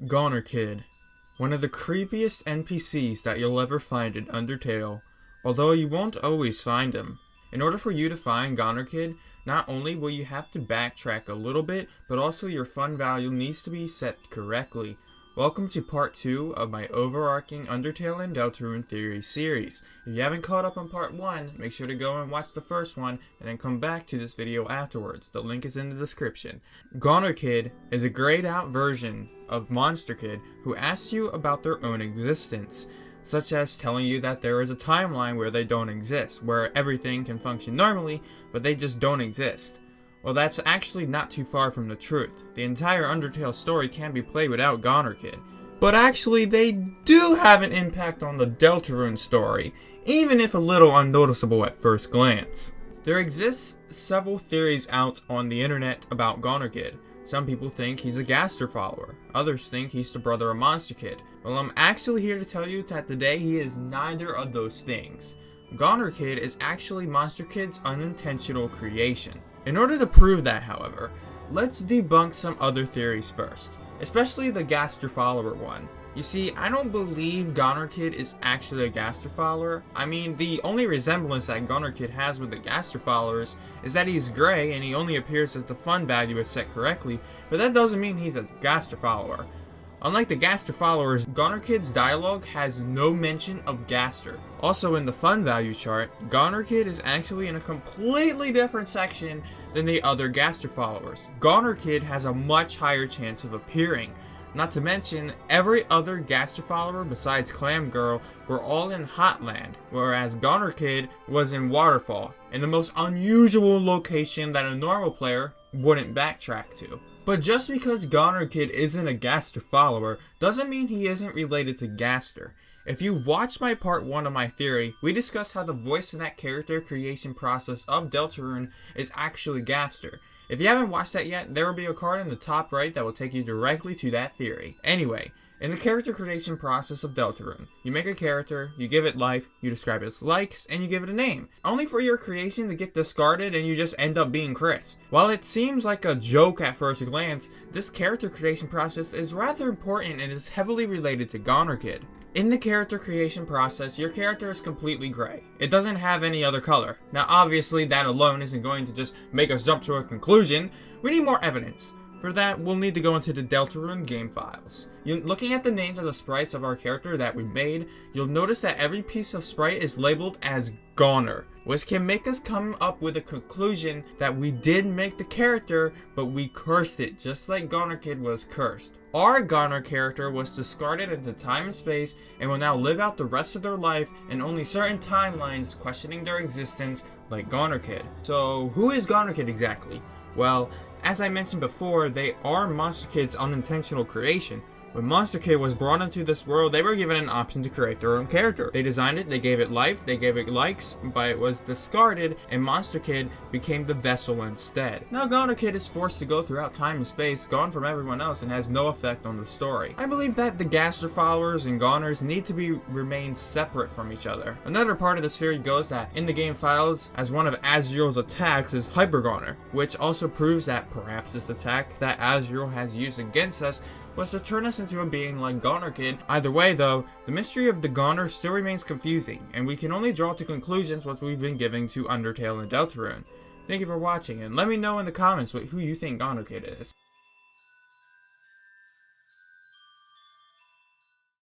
Goner Kid, one of the creepiest NPCs that you'll ever find in Undertale, although you won't always find him. In order for you to find Goner Kid, not only will you have to backtrack a little bit, but also your fun value needs to be set correctly. Welcome to part 2 of my overarching Undertale and Deltarune theory series. If you haven't caught up on part 1, make sure to go and watch the first one, and then come back to this video afterwards. The link is in the description. Goner Kid is a grayed out version of Monster Kid who asks you about their own existence, such as telling you that there is a timeline where they don't exist, where everything can function normally, but they just don't exist. Well, that's actually not too far from the truth. The entire Undertale story can be played without Goner Kid. But actually, they do have an impact on the Deltarune story, even if a little unnoticeable at first glance. There exists several theories out on the internet about Goner Kid. Some people think he's a Gaster Follower, others think he's the brother of Monster Kid. Well, I'm actually here to tell you that today he is neither of those things. Goner Kid is actually Monster Kid's unintentional creation. In order to prove that, however, let's debunk some other theories first, especially the Gaster Follower one. You see, I don't believe Goner Kid is actually a Gaster Follower. I mean, the only resemblance that Goner Kid has with the Gaster Followers is that he's gray and he only appears if the fun value is set correctly, but that doesn't mean he's a Gaster Follower. Unlike the Gaster Followers, Goner Kid's dialogue has no mention of Gaster. Also in the fun value chart, Goner Kid is actually in a completely different section than the other Gaster Followers. Goner Kid has a much higher chance of appearing. Not to mention, every other Gaster Follower besides Clam Girl were all in Hotland, whereas Goner Kid was in Waterfall, in the most unusual location that a normal player wouldn't backtrack to. But just because Goner Kid isn't a Gaster Follower doesn't mean he isn't related to Gaster. If you watched my part 1 of my theory, we discussed how the voice in that character creation process of Deltarune is actually Gaster. If you haven't watched that yet, there will be a card in the top right that will take you directly to that theory. Anyway, in the character creation process of Deltarune, you make a character, you give it life, you describe its likes, and you give it a name. Only for your creation to get discarded and you just end up being Chris. While it seems like a joke at first glance, this character creation process is rather important and is heavily related to Goner Kid. In the character creation process, your character is completely gray. It doesn't have any other color. Now obviously that alone isn't going to just make us jump to a conclusion. We need more evidence. For that, we'll need to go into the Deltarune game files. Looking at the names of the sprites of our character that we made, you'll notice that every piece of sprite is labeled as Goner, which can make us come up with a conclusion that we did make the character, but we cursed it, just like Goner Kid was cursed. Our Goner character was discarded into time and space and will now live out the rest of their life in only certain timelines, questioning their existence like Goner Kid. So who is Goner Kid exactly? Well, as I mentioned before, they are Monster Kid's unintentional creation. When Monster Kid was brought into this world, they were given an option to create their own character. They designed it, they gave it life, they gave it likes, but it was discarded, and Monster Kid became the vessel instead. Now Goner Kid is forced to go throughout time and space, gone from everyone else, and has no effect on the story. I believe that the Gaster Followers and Goners need to remain separate from each other. Another part of this theory goes that in the game files, as one of Asriel's attacks is Hyper Goner, which also proves that perhaps this attack that Asriel has used against us was to turn us into a being like Goner Kid. Either way though, the mystery of the Goner still remains confusing, and we can only draw to conclusions what we've been giving to Undertale and Deltarune. Thank you for watching, and let me know in the comments who you think Goner Kid is.